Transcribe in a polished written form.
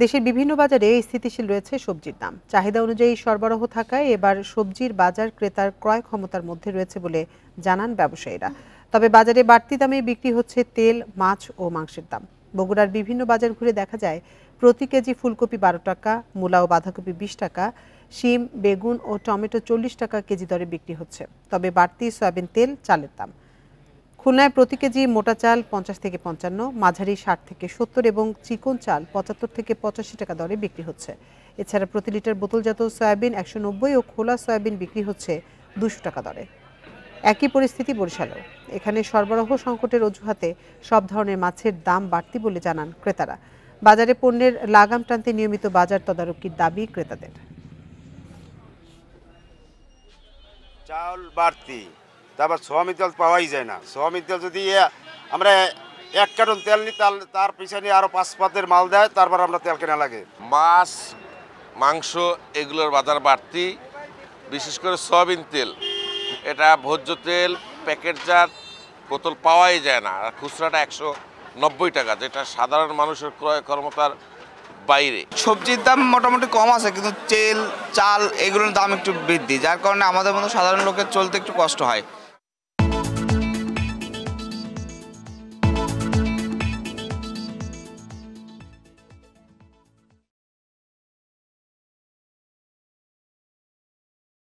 দেশের বিভিন্ন বাজারে স্থিতিশীল রয়েছে সবজির দাম। চাহিদা অনুযায়ী সরবরাহ থাকায় এবার সবজির বাজার ক্রেতার ক্রয় ক্ষমতার মধ্যে রয়েছে বলে জানান ব্যবসায়ীরা। তবে বাজারে বাড়তি দামে বিক্রি হচ্ছে তেল, মাছ ও মাংসের দাম। বগুড়ার বিভিন্ন বাজার ঘুরে দেখা যায় প্রতি কেজি ফুলকপি 12 টাকা, মূলা ও বাঁধাকপি 20 টাকা, শিম, বেগুন ও টমেটো 40 টাকা কেজি দরে বিক্রি হচ্ছে। তবে বাড়তি সয়াবিন তেল, চালের দাম। খুলনায় প্রতি কেজি মোটা চাল 50 থেকে 55, মাঝারি 60 থেকে 70 এবং চিকন চাল 75 থেকে 85 টাকা দরে বিক্রি হচ্ছে। এছাড়া প্রতি লিটার বোতলজাত সয়াবিন 190 ও খোলা সয়াবিন বিক্রি হচ্ছে 200 টাকা দরে। একই পরিস্থিতি বরিশালেও। এখানে সরবরাহ সংকটের অজুহাতে সব ধরনের মাছের দাম বাড়তি বলে জানান ক্রেতারা। বাজারে পণ্যের লাগাম টানতে নিয়মিত বাজার তদারকির দাবি ক্রেতাদের। চাল বাড়তি, তারপর সোয়াবিন তেল পাওয়াই যায় না। সোয়াবিন তেল যদি আমরা 1 কার্টন তেল নিই তার পিছনে আরও 5 পাতের মাল দেয়, তারপর আমরা তেল কেনা লাগে। মাছ, মাংস এগুলোর বাজার বাড়তি, বিশেষ করে সয়াবিন তেল। এটা ভোজ্য তেল, প্যাকেটজাত বোতল পাওয়াই যায় না। আর খুচরাটা 190 টাকা, যেটা সাধারণ মানুষের ক্রয় ক্ষমতার বাইরে। সবজির দাম মোটামুটি কম আছে, কিন্তু তেল, চাল এগুলোর দাম একটু বৃদ্ধি, যার কারণে আমাদের মতো সাধারণ লোকের চলতে একটু কষ্ট হয়।